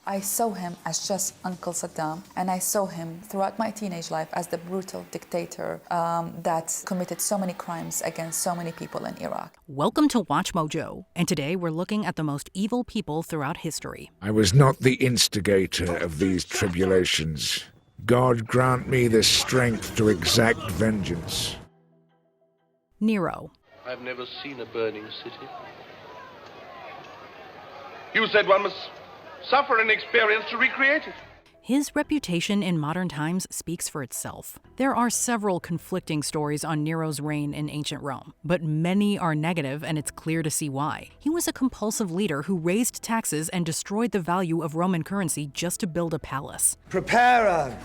I saw him as just Uncle Saddam, and I saw him throughout my teenage life as the brutal dictator that committed so many crimes against so many people in Iraq. Welcome to Watch Mojo, and today we're looking at the most evil people throughout history. I was not the instigator of these tribulations. God grant me the strength to exact vengeance. Nero. I've never seen a burning city. You said one must suffer an experience to recreate it. His reputation in modern times speaks for itself. There are several conflicting stories on Nero's reign in ancient Rome, but many are negative, and it's clear to see why. He was a compulsive leader who raised taxes and destroyed the value of Roman currency just to build a palace. Prepare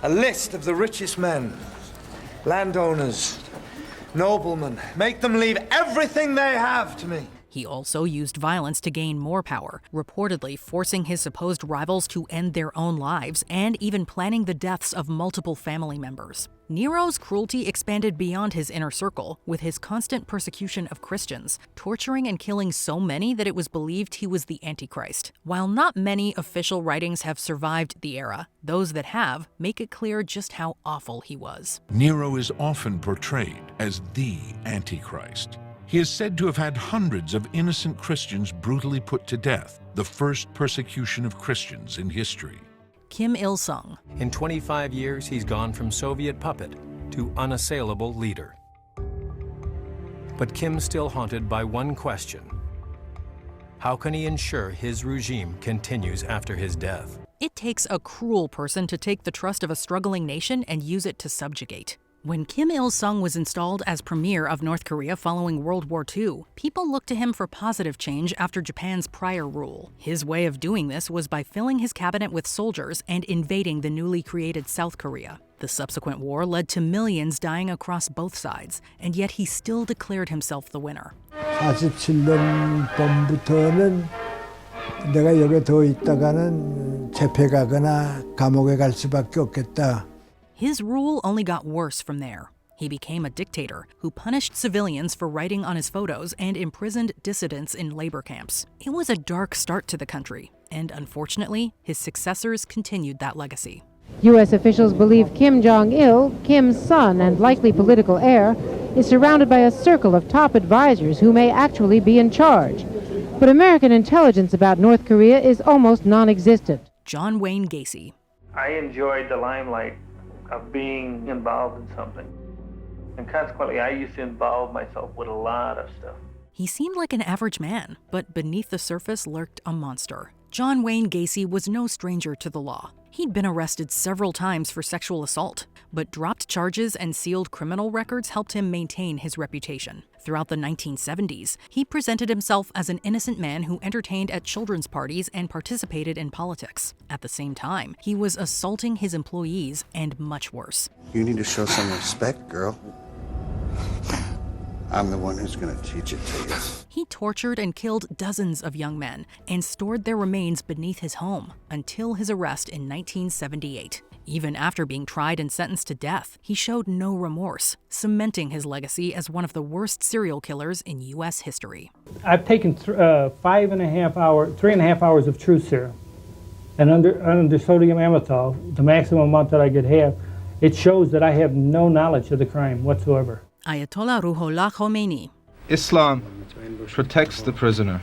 a list of the richest men, landowners, noblemen. Make them leave everything they have to me. He also used violence to gain more power, reportedly forcing his supposed rivals to end their own lives and even planning the deaths of multiple family members. Nero's cruelty expanded beyond his inner circle, with his constant persecution of Christians, torturing and killing so many that it was believed he was the Antichrist. While not many official writings have survived the era, those that have make it clear just how awful he was. Nero is often portrayed as the Antichrist. He is said to have had hundreds of innocent Christians brutally put to death, the first persecution of Christians in history. Kim Il-sung. In 25 years, he's gone from Soviet puppet to unassailable leader. But Kim's still haunted by one question. How can he ensure his regime continues after his death? It takes a cruel person to take the trust of a struggling nation and use it to subjugate. When Kim Il-sung was installed as premier of North Korea following World War II, people looked to him for positive change after Japan's prior rule. His way of doing this was by filling his cabinet with soldiers and invading the newly created South Korea. The subsequent war led to millions dying across both sides, and yet he still declared himself the winner. 47년 범부터는 내가 여기 더 있다가는 재패 가거나 감옥에 갈 수밖에 없겠다. His rule only got worse from there. He became a dictator who punished civilians for writing on his photos and imprisoned dissidents in labor camps. It was a dark start to the country, and unfortunately, his successors continued that legacy. U.S. officials believe Kim Jong-il, Kim's son and likely political heir, is surrounded by a circle of top advisors who may actually be in charge. But American intelligence about North Korea is almost non-existent. John Wayne Gacy. I enjoyed the limelight of being involved in something. And consequently, I used to involve myself with a lot of stuff. He seemed like an average man, but beneath the surface lurked a monster. John Wayne Gacy was no stranger to the law. He'd been arrested several times for sexual assault, but dropped charges and sealed criminal records helped him maintain his reputation. Throughout the 1970s, he presented himself as an innocent man who entertained at children's parties and participated in politics. At the same time, he was assaulting his employees and much worse. You need to show some respect, girl. I'm the one who's going to teach it to you. He tortured and killed dozens of young men and stored their remains beneath his home until his arrest in 1978. Even after being tried and sentenced to death, he showed no remorse, cementing his legacy as one of the worst serial killers in U.S. history. I've taken 3.5 hours of truth serum, and under sodium amytal, the maximum amount that I could have, it shows that I have no knowledge of the crime whatsoever. Ayatollah Ruhollah Khomeini. Islam protects the prisoner,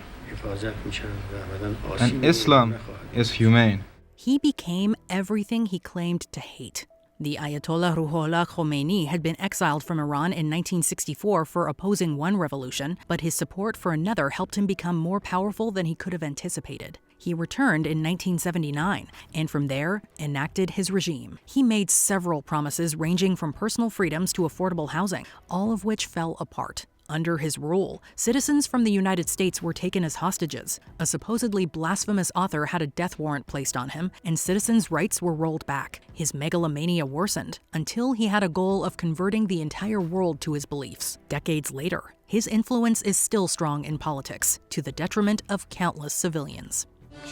and Islam is humane. He became everything he claimed to hate. The Ayatollah Ruhollah Khomeini had been exiled from Iran in 1964 for opposing one revolution, but his support for another helped him become more powerful than he could have anticipated. He returned in 1979, and from there, enacted his regime. He made several promises ranging from personal freedoms to affordable housing, all of which fell apart. Under his rule, citizens from the United States were taken as hostages. A supposedly blasphemous author had a death warrant placed on him, and citizens' rights were rolled back. His megalomania worsened until he had a goal of converting the entire world to his beliefs. Decades later, his influence is still strong in politics, to the detriment of countless civilians.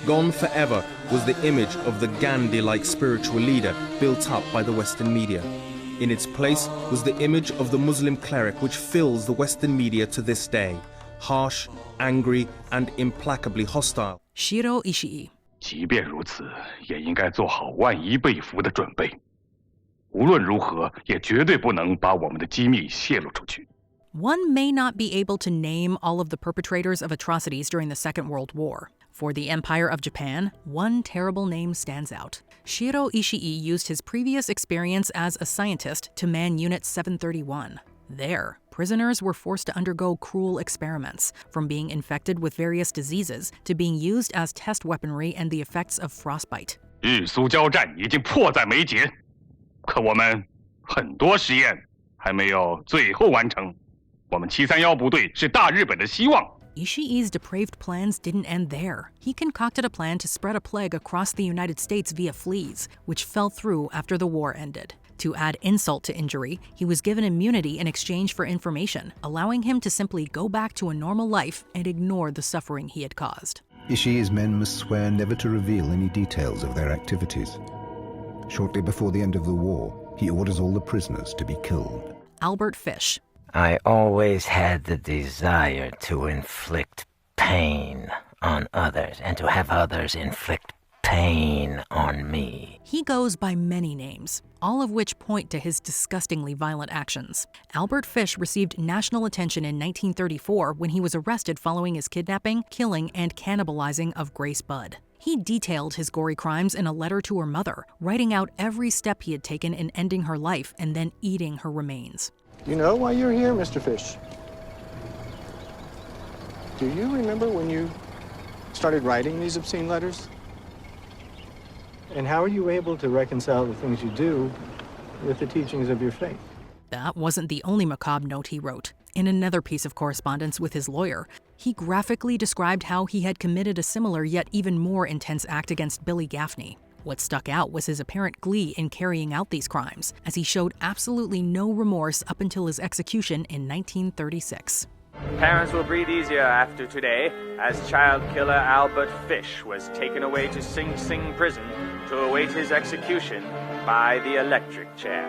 Gone forever was the image of the Gandhi-like spiritual leader built up by the Western media. In its place was the image of the Muslim cleric which fills the Western media to this day, harsh, angry, and implacably hostile. Shiro Ishii. 即便如此，也应该做好万一被俘的准备。无论如何，也绝对不能把我们的机密泄露出去。 One may not be able to name all of the perpetrators of atrocities during the Second World War. For the Empire of Japan, one terrible name stands out. Shiro Ishii used his previous experience as a scientist to man Unit 731. There, prisoners were forced to undergo cruel experiments, from being infected with various diseases to being used as test weaponry and the effects of frostbite. 日苏交战已经迫在眉睫，可我们很多实验还没有最后完成。我们731部队是大日本的希望。 Ishii's depraved plans didn't end there. He concocted a plan to spread a plague across the United States via fleas, which fell through after the war ended. To add insult to injury, he was given immunity in exchange for information, allowing him to simply go back to a normal life and ignore the suffering he had caused. Ishii's men must swear never to reveal any details of their activities. Shortly before the end of the war, he orders all the prisoners to be killed. Albert Fish. I always had the desire to inflict pain on others and to have others inflict pain on me. He goes by many names, all of which point to his disgustingly violent actions. Albert Fish received national attention in 1934 when he was arrested following his kidnapping, killing, and cannibalizing of Grace Budd. He detailed his gory crimes in a letter to her mother, writing out every step he had taken in ending her life and then eating her remains. You know why you're here, Mr. Fish? Do you remember when you started writing these obscene letters? And how are you able to reconcile the things you do with the teachings of your faith? That wasn't the only macabre note he wrote. In another piece of correspondence with his lawyer, he graphically described how he had committed a similar yet even more intense act against Billy Gaffney. What stuck out was his apparent glee in carrying out these crimes, as he showed absolutely no remorse up until his execution in 1936. Parents will breathe easier after today, as child killer Albert Fish was taken away to Sing Sing prison to await his execution by the electric chair.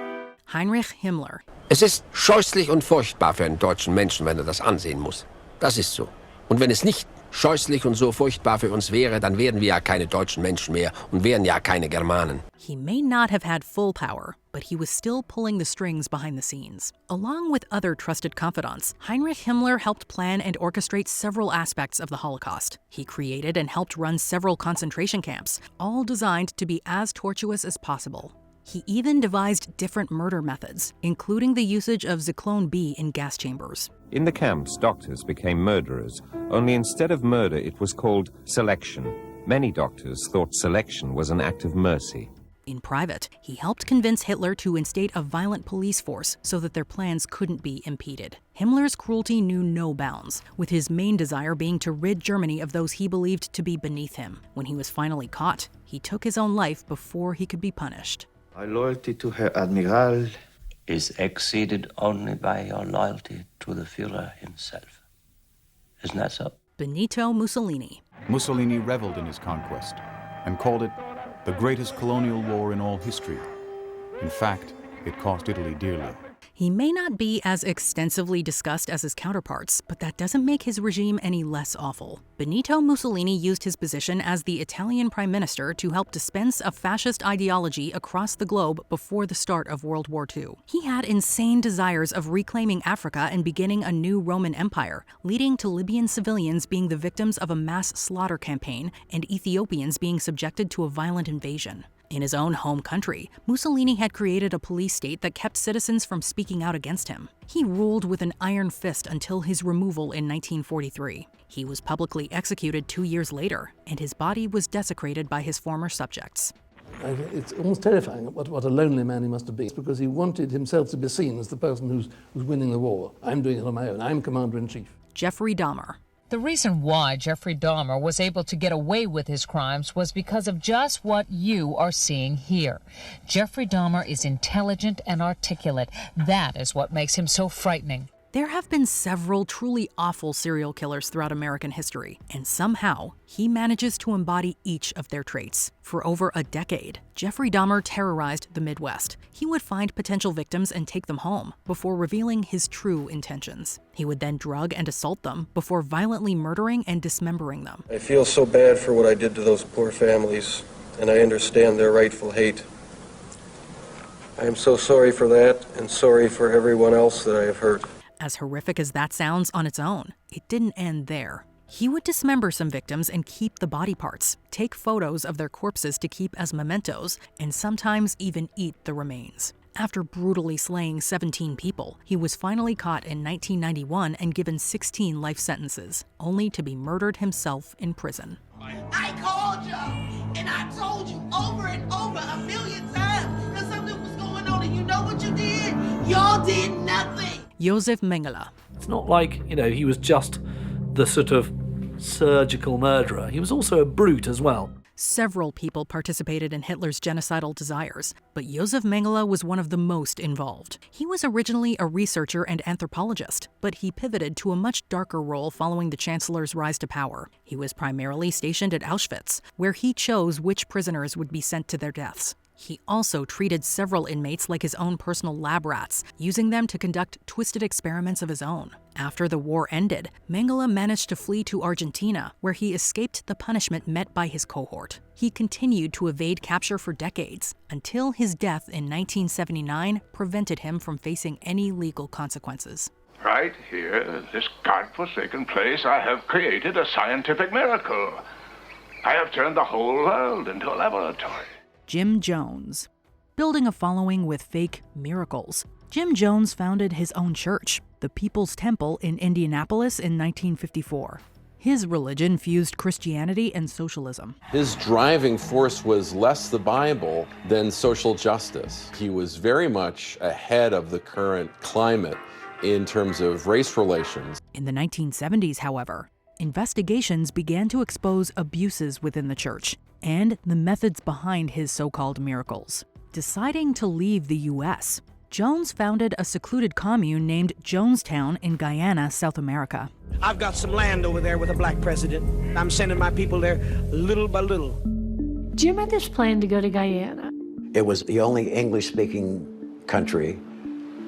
Heinrich Himmler. Es ist scheußlich und furchtbar für einen deutschen Menschen, wenn das ansehen muss. Das ist so. Und wenn es nicht scheußlich und so furchtbar für uns wäre, dann wären wir ja keine deutschen Menschen mehr und wären ja keine Germanen. He may not have had full power, but he was still pulling the strings behind the scenes. Along with other trusted confidants, Heinrich Himmler helped plan and orchestrate several aspects of the Holocaust. He created and helped run several concentration camps, all designed to be as tortuous as possible. He even devised different murder methods, including the usage of Zyklon B in gas chambers. In the camps, doctors became murderers, only instead of murder it was called selection. Many doctors thought selection was an act of mercy. In private, he helped convince Hitler to instate a violent police force so that their plans couldn't be impeded. Himmler's cruelty knew no bounds, with his main desire being to rid Germany of those he believed to be beneath him. When he was finally caught, he took his own life before he could be punished. My loyalty to Herr Admiral is exceeded only by your loyalty to the Führer himself. Isn't that so? Benito Mussolini. Mussolini reveled in his conquest and called it the greatest colonial war in all history. In fact, it cost Italy dearly. He may not be as extensively discussed as his counterparts, but that doesn't make his regime any less awful. Benito Mussolini used his position as the Italian prime minister to help dispense a fascist ideology across the globe before the start of World War II. He had insane desires of reclaiming Africa and beginning a new Roman Empire, leading to Libyan civilians being the victims of a mass slaughter campaign and Ethiopians being subjected to a violent invasion. In his own home country, Mussolini had created a police state that kept citizens from speaking out against him. He ruled with an iron fist until his removal in 1943. He was publicly executed 2 years later, and his body was desecrated by his former subjects. It's almost terrifying what a lonely man he must have been, because he wanted himself to be seen as the person who's winning the war. I'm doing it on my own. I'm commander-in-chief. Jeffrey Dahmer. The reason why Jeffrey Dahmer was able to get away with his crimes was because of just what you are seeing here. Jeffrey Dahmer is intelligent and articulate. That is what makes him so frightening. There have been several truly awful serial killers throughout American history, and somehow he manages to embody each of their traits. For over a decade, Jeffrey Dahmer terrorized the Midwest. He would find potential victims and take them home before revealing his true intentions. He would then drug and assault them before violently murdering and dismembering them. I feel so bad for what I did to those poor families, and I understand their rightful hate. I am so sorry for that, and sorry for everyone else that I have hurt. As horrific as that sounds on its own, it didn't end there. He would dismember some victims and keep the body parts, take photos of their corpses to keep as mementos, and sometimes even eat the remains. After brutally slaying 17 people, he was finally caught in 1991 and given 16 life sentences, only to be murdered himself in prison. I called y'all, and I told you over and over 1,000,000 times that something was going on, and you know what you did? Y'all did nothing. Josef Mengele. It's not like, he was just the sort of surgical murderer. He was also a brute as well. Several people participated in Hitler's genocidal desires, but Josef Mengele was one of the most involved. He was originally a researcher and anthropologist, but he pivoted to a much darker role following the Chancellor's rise to power. He was primarily stationed at Auschwitz, where he chose which prisoners would be sent to their deaths. He also treated several inmates like his own personal lab rats, using them to conduct twisted experiments of his own. After the war ended, Mengele managed to flee to Argentina, where he escaped the punishment met by his cohort. He continued to evade capture for decades, until his death in 1979 prevented him from facing any legal consequences. Right here, in this godforsaken place, I have created a scientific miracle. I have turned the whole world into a laboratory. Jim Jones. Building a following with fake miracles, Jim Jones founded his own church, the People's Temple in Indianapolis in 1954. His religion fused Christianity and socialism. His driving force was less the Bible than social justice. He was very much ahead of the current climate in terms of race relations. In the 1970s, however, investigations began to expose abuses within the church and the methods behind his so-called miracles. Deciding to leave the U.S., Jones founded a secluded commune named Jonestown in Guyana, South America. I've got some land over there with a black president. I'm sending my people there little by little. Jim had this plan to go to Guyana. It was the only English-speaking country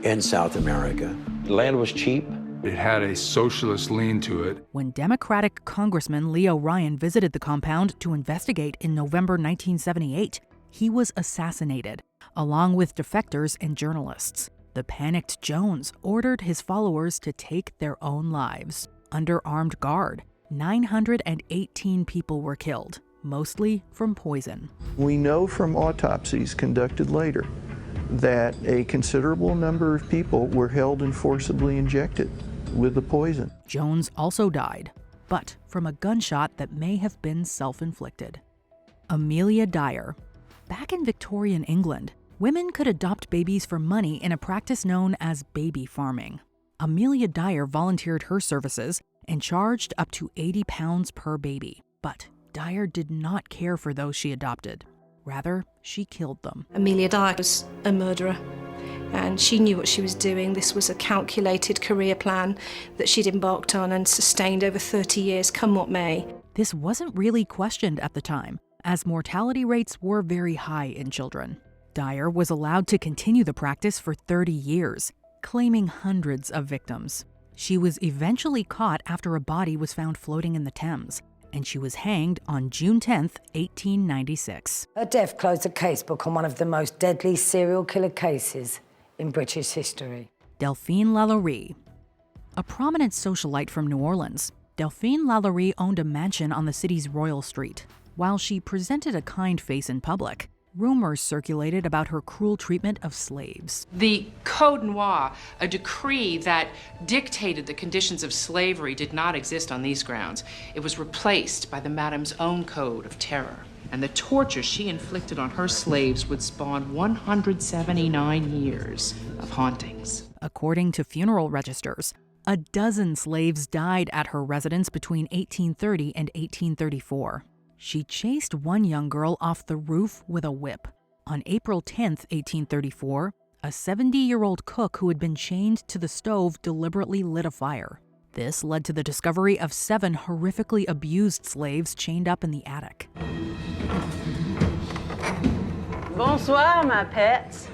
in South America. The land was cheap. It had a socialist lean to it. When Democratic Congressman Leo Ryan visited the compound to investigate in November 1978, he was assassinated, along with defectors and journalists. The panicked Jones ordered his followers to take their own lives. Under armed guard, 918 people were killed, mostly from poison. We know from autopsies conducted later that a considerable number of people were held and forcibly injected with the poison. Jones also died, but from a gunshot that may have been self-inflicted. Amelia Dyer. Back in Victorian England, women could adopt babies for money in a practice known as baby farming. Amelia Dyer volunteered her services and charged up to £80 per baby. But Dyer did not care for those she adopted. Rather, she killed them. Amelia Dyer was a murderer, and she knew what she was doing. This was a calculated career plan that she'd embarked on and sustained over 30 years, come what may. This wasn't really questioned at the time, as mortality rates were very high in children. Dyer was allowed to continue the practice for 30 years, claiming hundreds of victims. She was eventually caught after a body was found floating in the Thames, and she was hanged on June 10th, 1896. Her death closed a casebook on one of the most deadly serial killer cases in British history. Delphine Lalaurie. A prominent socialite from New Orleans, Delphine Lalaurie owned a mansion on the city's Royal Street. While she presented a kind face in public, rumors circulated about her cruel treatment of slaves. The Code Noir, a decree that dictated the conditions of slavery, did not exist on these grounds. It was replaced by the Madame's own code of terror. And the torture she inflicted on her slaves would spawn 179 years of hauntings. According to funeral registers, a dozen slaves died at her residence between 1830 and 1834. She chased one young girl off the roof with a whip. On April 10, 1834, A 70-year-old cook who had been chained to the stove deliberately lit a fire. This led to the discovery of 7 horrifically abused slaves chained up in the attic. Bonsoir, my pets.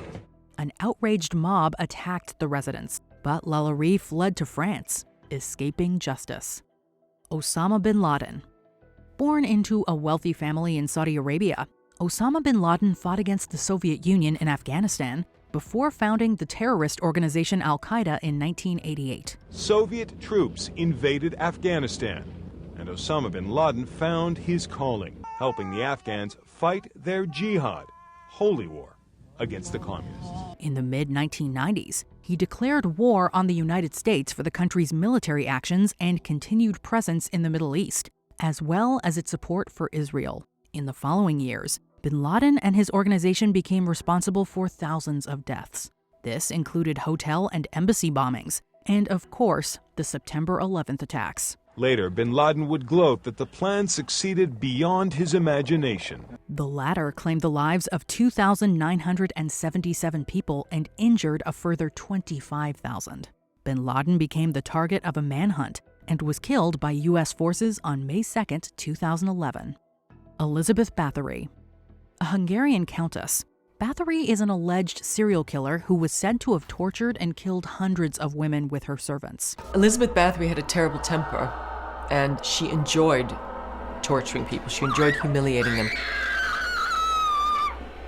An outraged mob attacked the residence, but Lalaurie fled to France, escaping justice. Osama bin Laden. Born into a wealthy family in Saudi Arabia, Osama bin Laden fought against the Soviet Union in Afghanistan before founding the terrorist organization Al-Qaeda in 1988. Soviet troops invaded Afghanistan, and Osama bin Laden found his calling, helping the Afghans fight their jihad, holy war, against the communists. In the mid-1990s, he declared war on the United States for the country's military actions and continued presence in the Middle East, as well as its support for Israel. In the following years, bin Laden and his organization became responsible for thousands of deaths. This included hotel and embassy bombings, and of course, the September 11th attacks. Later, bin Laden would gloat that the plan succeeded beyond his imagination. The latter claimed the lives of 2,977 people and injured a further 25,000. Bin Laden became the target of a manhunt and was killed by U.S. forces on May 2, 2011. Elizabeth Bathory. A Hungarian countess, Bathory is an alleged serial killer who was said to have tortured and killed hundreds of women with her servants. Elizabeth Bathory had a terrible temper, and she enjoyed torturing people. She enjoyed humiliating them.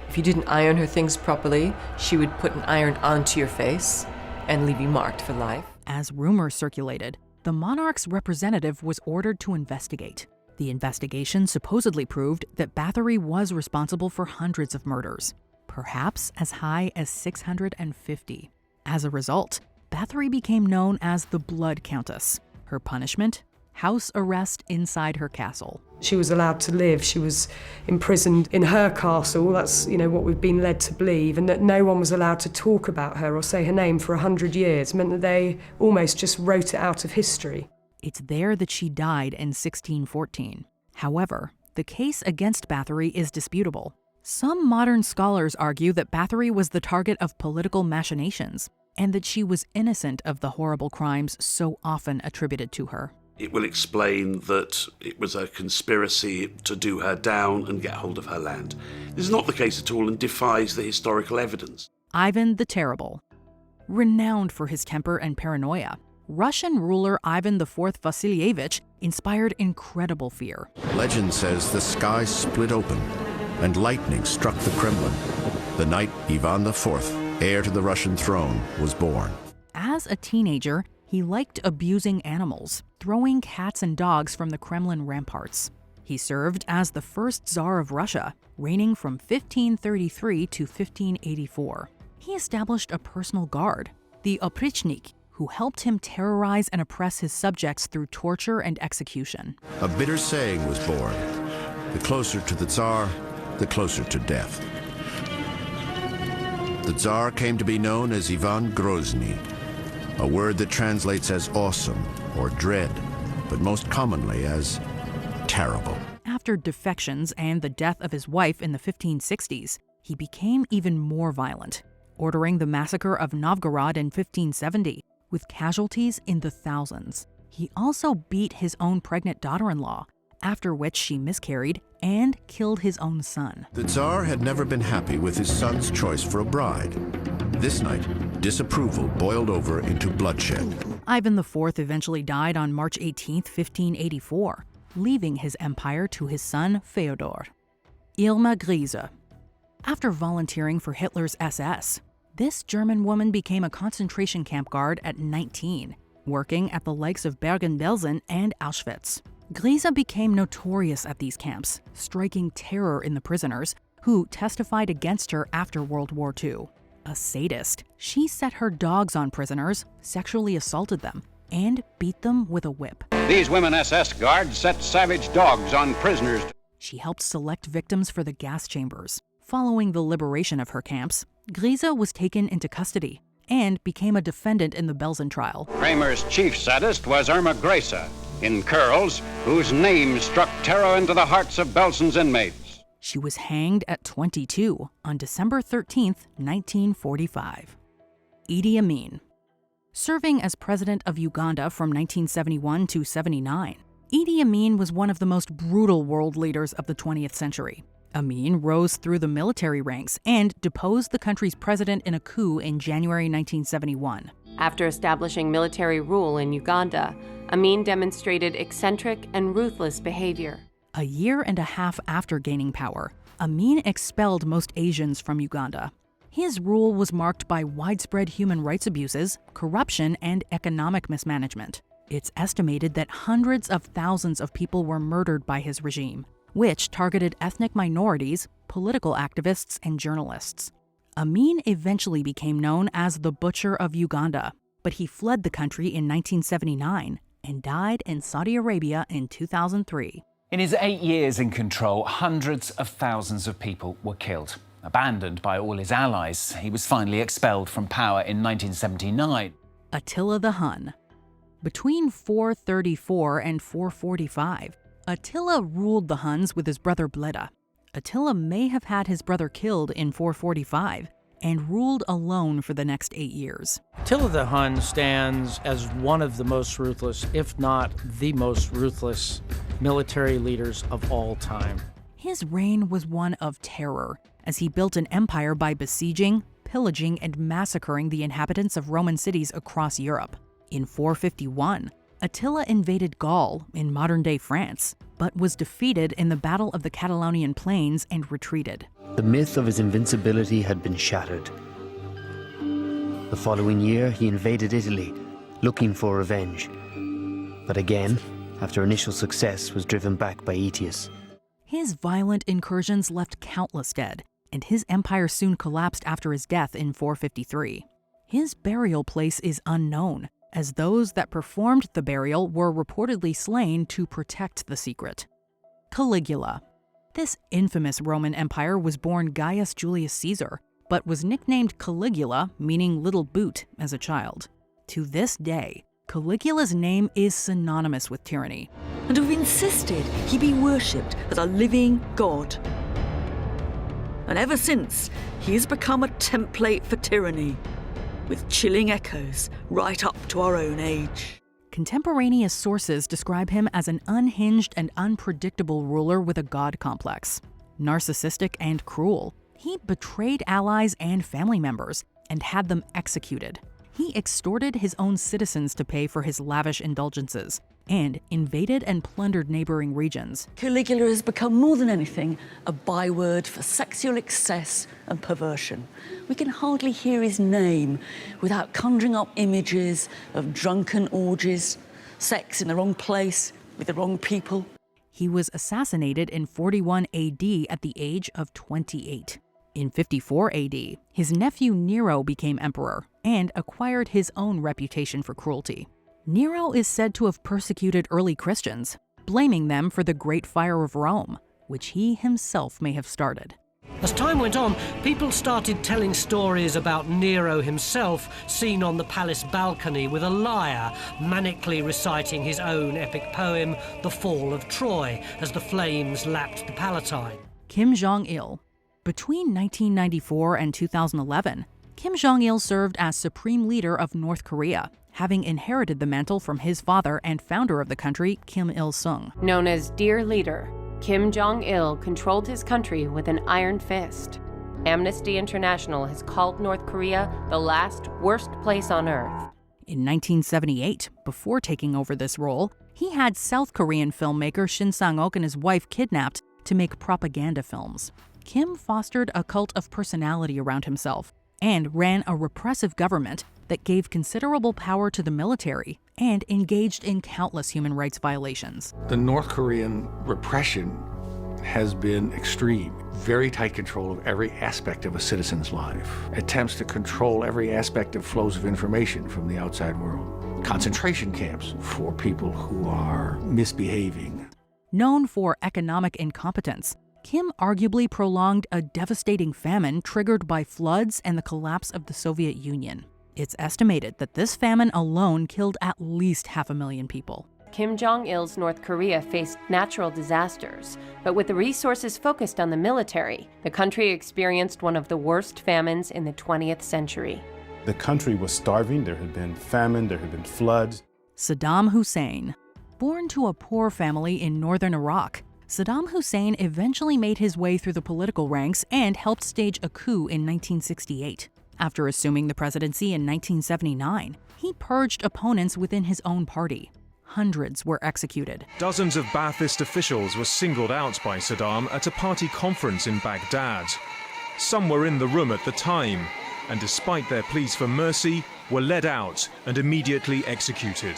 If you didn't iron her things properly, she would put an iron onto your face and leave you marked for life. As rumors circulated, the monarch's representative was ordered to investigate. The investigation supposedly proved that Bathory was responsible for hundreds of murders, perhaps as high as 650. As a result, Bathory became known as the Blood Countess. Her punishment? House arrest inside her castle. She was allowed to live. She was imprisoned in her castle. That's, what we've been led to believe. And that no one was allowed to talk about her or say her name for 100 years meant that they almost just wrote it out of history. It's there that she died in 1614. However, the case against Bathory is disputable. Some modern scholars argue that Bathory was the target of political machinations and that she was innocent of the horrible crimes so often attributed to her. It will explain that it was a conspiracy to do her down and get hold of her land. This is not the case at all and defies the historical evidence. Ivan the Terrible. Renowned for his temper and paranoia, Russian ruler Ivan IV Vasilievich inspired incredible fear. Legend says the sky split open and lightning struck the Kremlin. The night Ivan IV, heir to the Russian throne, was born. As a teenager, he liked abusing animals, throwing cats and dogs from the Kremlin ramparts. He served as the first Tsar of Russia, reigning from 1533 to 1584. He established a personal guard, the oprichnik, who helped him terrorize and oppress his subjects through torture and execution. A bitter saying was born: the closer to the Tsar, the closer to death. The Tsar came to be known as Ivan Grozny, a word that translates as awesome or dread, but most commonly as terrible. After defections and the death of his wife in the 1560s, he became even more violent, ordering the massacre of Novgorod in 1570, with casualties in the thousands. He also beat his own pregnant daughter-in-law, after which she miscarried and killed his own son. The Tsar had never been happy with his son's choice for a bride. This night, disapproval boiled over into bloodshed. Ivan IV eventually died on March 18, 1584, leaving his empire to his son Feodor. Irma Grise. After volunteering for Hitler's SS, this German woman became a concentration camp guard at 19, working at the likes of Bergen-Belsen and Auschwitz. Grise became notorious at these camps, striking terror in the prisoners, who testified against her after World War II. A sadist, she set her dogs on prisoners, sexually assaulted them, and beat them with a whip. These women SS guards set savage dogs on prisoners. She helped select victims for the gas chambers. Following the liberation of her camps, Grise was taken into custody and became a defendant in the Belsen trial. Kramer's chief sadist was Irma Grise, in curls, whose name struck terror into the hearts of Belsen's inmates. She was hanged at 22 on December 13, 1945. Idi Amin. Serving as president of Uganda from 1971 to 79, Idi Amin was one of the most brutal world leaders of the 20th century. Amin rose through the military ranks and deposed the country's president in a coup in January 1971. After establishing military rule in Uganda, Amin demonstrated eccentric and ruthless behavior. A year and a half after gaining power, Amin expelled most Asians from Uganda. His rule was marked by widespread human rights abuses, corruption, and economic mismanagement. It's estimated that hundreds of thousands of people were murdered by his regime, which targeted ethnic minorities, political activists, and journalists. Amin eventually became known as the Butcher of Uganda, but he fled the country in 1979 and died in Saudi Arabia in 2003. In his 8 years in control, hundreds of thousands of people were killed. Abandoned by all his allies, he was finally expelled from power in 1979. Attila the Hun. Between 434 and 445, Attila ruled the Huns with his brother Bleda. Attila may have had his brother killed in 445 and ruled alone for the next 8 years. Attila the Hun stands as one of the most ruthless, if not the most ruthless, military leaders of all time. His reign was one of terror, as he built an empire by besieging, pillaging, and massacring the inhabitants of Roman cities across Europe. In 451, Attila invaded Gaul in modern-day France, but was defeated in the Battle of the Catalonian Plains and retreated. The myth of his invincibility had been shattered. The following year, he invaded Italy, looking for revenge. But again, after initial success, was driven back by Aetius. His violent incursions left countless dead, and his empire soon collapsed after his death in 453. His burial place is unknown, as those that performed the burial were reportedly slain to protect the secret. Caligula. This infamous Roman Empire was born Gaius Julius Caesar, but was nicknamed Caligula, meaning little boot, as a child. To this day, Caligula's name is synonymous with tyranny. And have insisted he be worshipped as a living god. And ever since, he has become a template for tyranny, with chilling echoes right up to our own age. Contemporaneous sources describe him as an unhinged and unpredictable ruler with a god complex. Narcissistic and cruel, he betrayed allies and family members and had them executed. He extorted his own citizens to pay for his lavish indulgences and invaded and plundered neighboring regions. Caligula has become more than anything a byword for sexual excess and perversion. We can hardly hear his name without conjuring up images of drunken orgies, sex in the wrong place with the wrong people. He was assassinated in 41 AD at the age of 28. In 54 AD, his nephew Nero became emperor and acquired his own reputation for cruelty. Nero is said to have persecuted early Christians, blaming them for the Great Fire of Rome, which he himself may have started. As time went on, people started telling stories about Nero himself seen on the palace balcony with a lyre, manically reciting his own epic poem, The Fall of Troy, as the flames lapped the Palatine. Kim Jong-il. Between 1994 and 2011, Kim Jong-il served as supreme leader of North Korea, having inherited the mantle from his father and founder of the country, Kim Il-sung. Known as Dear Leader, Kim Jong-il controlled his country with an iron fist. Amnesty International has called North Korea the last worst place on earth. In 1978, before taking over this role, he had South Korean filmmaker Shin Sang-ok and his wife kidnapped to make propaganda films. Kim fostered a cult of personality around himself and ran a repressive government that gave considerable power to the military and engaged in countless human rights violations. The North Korean repression has been extreme. Very tight control of every aspect of a citizen's life. Attempts to control every aspect of flows of information from the outside world. Concentration camps for people who are misbehaving. Known for economic incompetence, Kim arguably prolonged a devastating famine triggered by floods and the collapse of the Soviet Union. It's estimated that this famine alone killed at least 500,000 people. Kim Jong-il's North Korea faced natural disasters, but with the resources focused on the military, the country experienced one of the worst famines in the 20th century. The country was starving, there had been famine, there had been floods. Saddam Hussein. Born to a poor family in northern Iraq, Saddam Hussein eventually made his way through the political ranks and helped stage a coup in 1968. After assuming the presidency in 1979, he purged opponents within his own party. Hundreds were executed. Dozens of Ba'athist officials were singled out by Saddam at a party conference in Baghdad. Some were in the room at the time, and despite their pleas for mercy, were led out and immediately executed.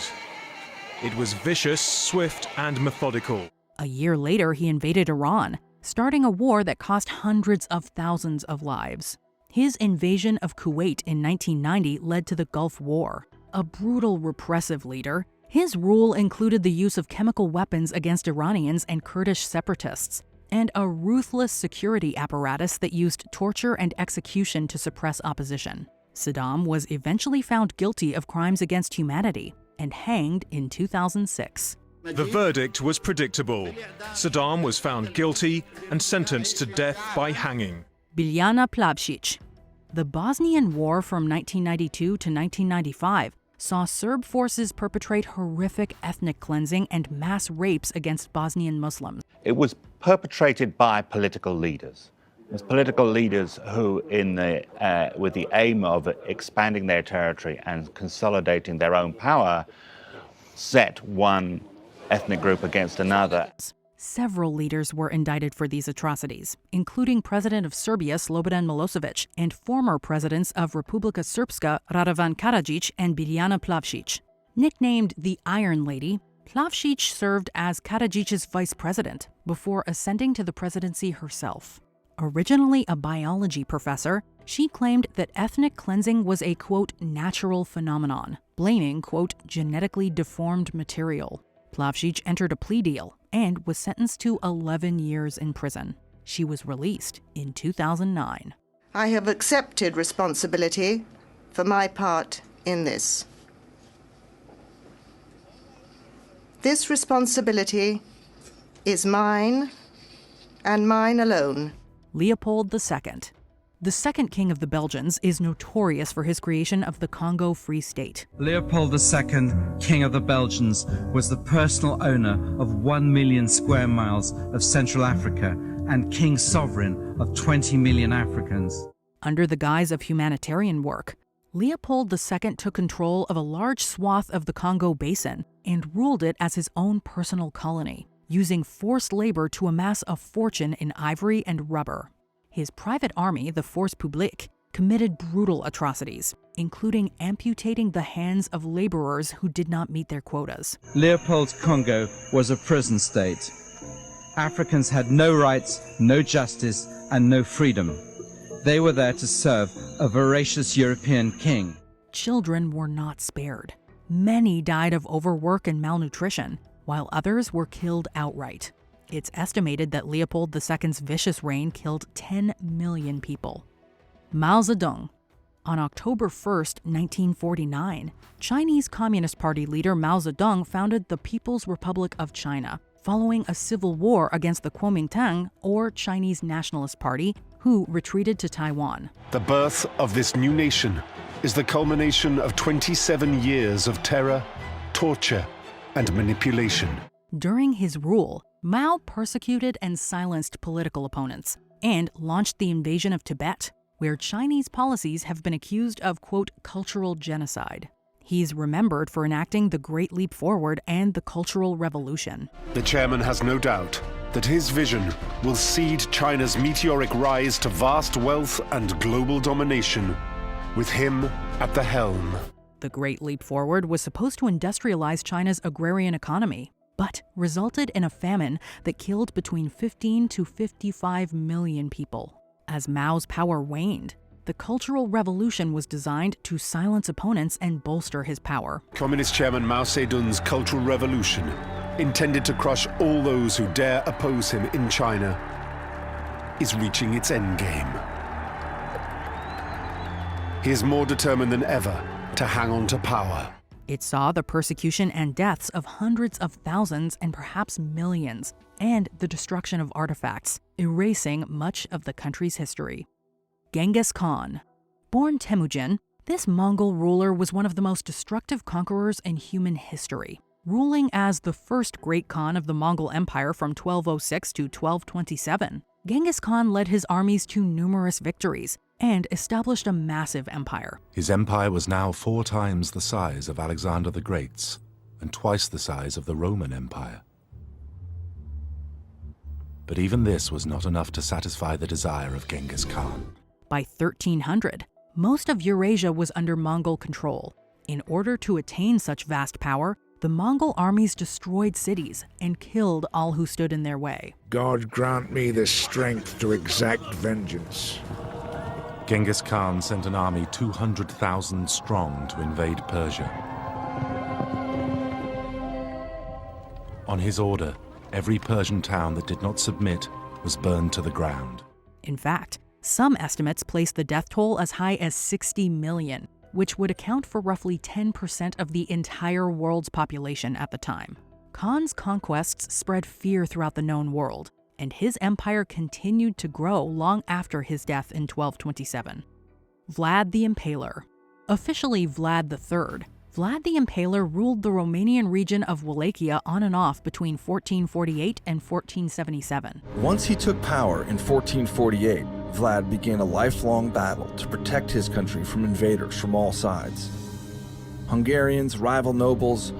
It was vicious, swift, and methodical. A year later, he invaded Iran, starting a war that cost hundreds of thousands of lives. His invasion of Kuwait in 1990 led to the Gulf War. A brutal, repressive leader, his rule included the use of chemical weapons against Iranians and Kurdish separatists, and a ruthless security apparatus that used torture and execution to suppress opposition. Saddam was eventually found guilty of crimes against humanity and hanged in 2006. The verdict was predictable. Saddam was found guilty and sentenced to death by hanging. Biljana Plavšić. The Bosnian War from 1992 to 1995 saw Serb forces perpetrate horrific ethnic cleansing and mass rapes against Bosnian Muslims. It was perpetrated by political leaders. It was political leaders who, with the aim of expanding their territory and consolidating their own power, set one ethnic group against another. Several leaders were indicted for these atrocities, including President of Serbia Slobodan Milosevic and former presidents of Republika Srpska Radovan Karadzic and Biljana Plavšić. Nicknamed the Iron Lady, Plavšić served as Karadzic's vice president before ascending to the presidency herself. Originally a biology professor, she claimed that ethnic cleansing was a, quote, natural phenomenon, blaming, quote, genetically deformed material. Plavšić entered a plea deal and was sentenced to 11 years in prison. She was released in 2009. I have accepted responsibility for my part in this. This responsibility is mine and mine alone. Leopold II. The second king of the Belgians is notorious for his creation of the Congo Free State. Leopold II, King of the Belgians, was the personal owner of 1 million square miles of Central Africa and king sovereign of 20 million Africans. Under the guise of humanitarian work, Leopold II took control of a large swath of the Congo basin and ruled it as his own personal colony, using forced labor to amass a fortune in ivory and rubber. His private army, the Force Publique, committed brutal atrocities, including amputating the hands of laborers who did not meet their quotas. Leopold's Congo was a prison state. Africans had no rights, no justice, and no freedom. They were there to serve a voracious European king. Children were not spared. Many died of overwork and malnutrition, while others were killed outright. It's estimated that Leopold II's vicious reign killed 10 million people. Mao Zedong. On October 1st, 1949, Chinese Communist Party leader Mao Zedong founded the People's Republic of China, following a civil war against the Kuomintang, or Chinese Nationalist Party, who retreated to Taiwan. The birth of this new nation is the culmination of 27 years of terror, torture, and manipulation. During his rule, Mao persecuted and silenced political opponents and launched the invasion of Tibet, where Chinese policies have been accused of, quote, cultural genocide. He's remembered for enacting the Great Leap Forward and the Cultural Revolution. The chairman has no doubt that his vision will seed China's meteoric rise to vast wealth and global domination, with him at the helm. The Great Leap Forward was supposed to industrialize China's agrarian economy, but resulted in a famine that killed between 15 to 55 million people. As Mao's power waned, the Cultural Revolution was designed to silence opponents and bolster his power. Communist Chairman Mao Zedong's Cultural Revolution, intended to crush all those who dare oppose him in China, is reaching its endgame. He is more determined than ever to hang on to power. It saw the persecution and deaths of hundreds of thousands and perhaps millions, and the destruction of artifacts, erasing much of the country's history. Genghis Khan. Born Temujin, this Mongol ruler was one of the most destructive conquerors in human history. Ruling as the first great Khan of the Mongol Empire from 1206 to 1227, Genghis Khan led his armies to numerous victories and established a massive empire. His empire was now 4 times the size of Alexander the Great's and twice the size of the Roman Empire. But even this was not enough to satisfy the desire of Genghis Khan. By 1300, most of Eurasia was under Mongol control. In order to attain such vast power, the Mongol armies destroyed cities and killed all who stood in their way. God grant me the strength to exact vengeance. Genghis Khan sent an army 200,000 strong to invade Persia. On his order, every Persian town that did not submit was burned to the ground. In fact, some estimates place the death toll as high as 60 million, which would account for roughly 10% of the entire world's population at the time. Khan's conquests spread fear throughout the known world, and his empire continued to grow long after his death in 1227. Vlad the Impaler. Officially Vlad III, Vlad the Impaler ruled the Romanian region of Wallachia on and off between 1448 and 1477. Once he took power in 1448, Vlad began a lifelong battle to protect his country from invaders from all sides. Hungarians, rival nobles,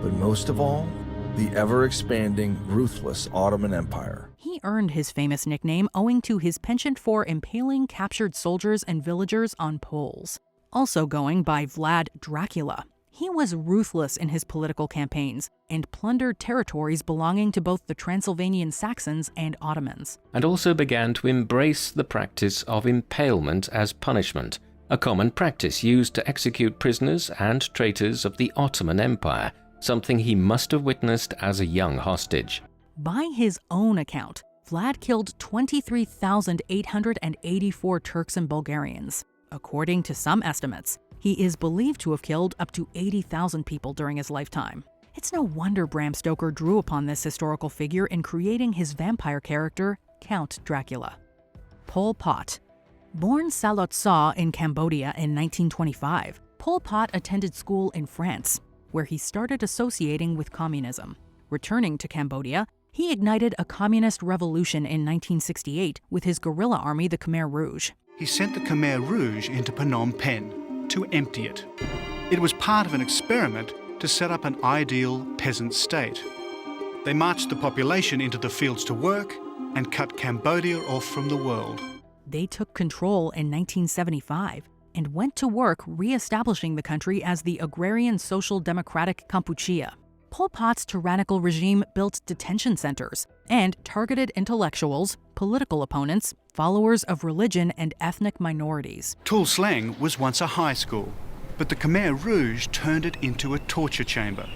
but most of all, the ever-expanding, ruthless Ottoman Empire. He earned his famous nickname owing to his penchant for impaling captured soldiers and villagers on poles. Also going by Vlad Dracula, he was ruthless in his political campaigns and plundered territories belonging to both the Transylvanian Saxons and Ottomans. And also began to embrace the practice of impalement as punishment, a common practice used to execute prisoners and traitors of the Ottoman Empire, something he must have witnessed as a young hostage. By his own account, Vlad killed 23,884 Turks and Bulgarians. According to some estimates, he is believed to have killed up to 80,000 people during his lifetime. It's no wonder Bram Stoker drew upon this historical figure in creating his vampire character, Count Dracula. Pol Pot. Born Salot Sa in Cambodia in 1925, Pol Pot attended school in France, where he started associating with communism. Returning to Cambodia, he ignited a communist revolution in 1968 with his guerrilla army, the Khmer Rouge. He sent the Khmer Rouge into Phnom Penh to empty it. It was part of an experiment to set up an ideal peasant state. They marched the population into the fields to work and cut Cambodia off from the world. They took control in 1975 and went to work re-establishing the country as the Agrarian Social Democratic Kampuchea. Pol Pot's tyrannical regime built detention centers and targeted intellectuals, political opponents, followers of religion, and ethnic minorities. Tuol Sleng was once a high school, but the Khmer Rouge turned it into a torture chamber.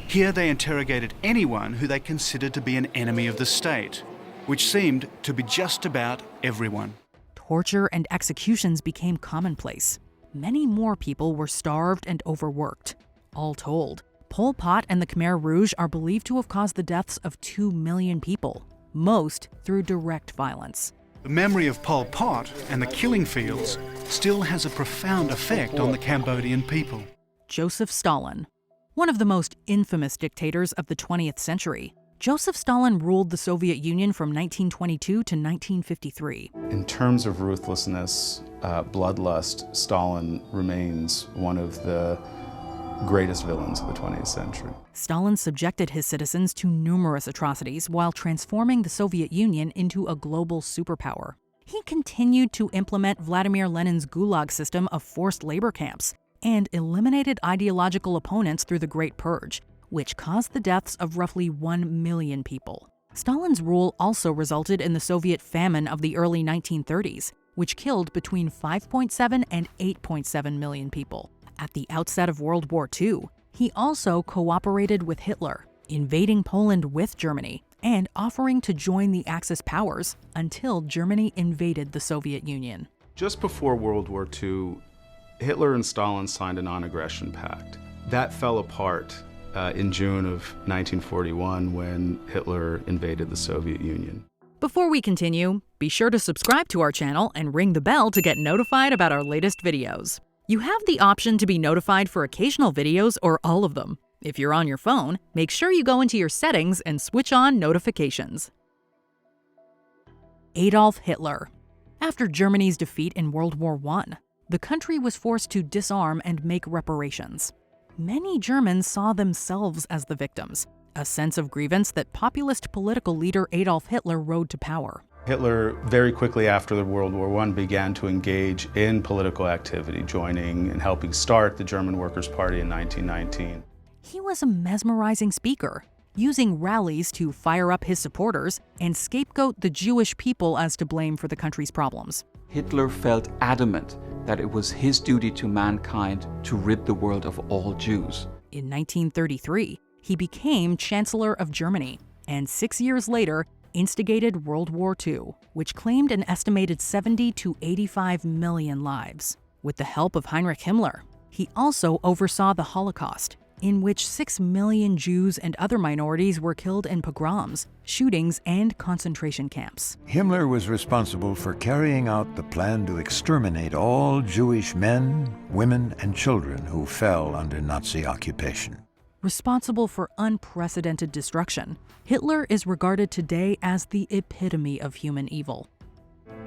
Here they interrogated anyone who they considered to be an enemy of the state, which seemed to be just about everyone. Torture and executions became commonplace. Many more people were starved and overworked. All told, Pol Pot and the Khmer Rouge are believed to have caused the deaths of 2 million people, most through direct violence. The memory of Pol Pot and the killing fields still has a profound effect on the Cambodian people. Joseph Stalin. One of the most infamous dictators of the 20th century, Joseph Stalin ruled the Soviet Union from 1922 to 1953. In terms of ruthlessness, bloodlust, Stalin remains one of the greatest villains of the 20th century. Stalin subjected his citizens to numerous atrocities while transforming the Soviet Union into a global superpower. He continued to implement Vladimir Lenin's Gulag system of forced labor camps and eliminated ideological opponents through the Great Purge, which caused the deaths of roughly 1 million people. Stalin's rule also resulted in the Soviet famine of the early 1930s, which killed between 5.7 and 8.7 million people. At the outset of World War II, he also cooperated with Hitler, invading Poland with Germany and offering to join the Axis powers until Germany invaded the Soviet Union. Just before World War II, Hitler and Stalin signed a non-aggression pact. That fell apart in June of 1941 when Hitler invaded the Soviet Union. Before we continue, be sure to subscribe to our channel and ring the bell to get notified about our latest videos. You have the option to be notified for occasional videos or all of them. If you're on your phone, make sure you go into your settings and switch on notifications. Adolf Hitler. After Germany's defeat in World War I, the country was forced to disarm and make reparations. Many Germans saw themselves as the victims, a sense of grievance that populist political leader Adolf Hitler rode to power. Hitler, very quickly after the World War I, began to engage in political activity, joining and helping start the German Workers' Party in 1919. He was a mesmerizing speaker, using rallies to fire up his supporters and scapegoat the Jewish people as to blame for the country's problems. Hitler felt adamant that it was his duty to mankind to rid the world of all Jews. In 1933, he became Chancellor of Germany, and 6 years later, instigated World War II, which claimed an estimated 70 to 85 million lives. With the help of Heinrich Himmler, he also oversaw the Holocaust, in which 6 million Jews and other minorities were killed in pogroms, shootings, and concentration camps. Himmler was responsible for carrying out the plan to exterminate all Jewish men, women, and children who fell under Nazi occupation. Responsible for unprecedented destruction, Hitler is regarded today as the epitome of human evil.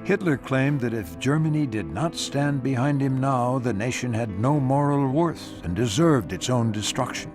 Hitler claimed that if Germany did not stand behind him now, the nation had no moral worth and deserved its own destruction.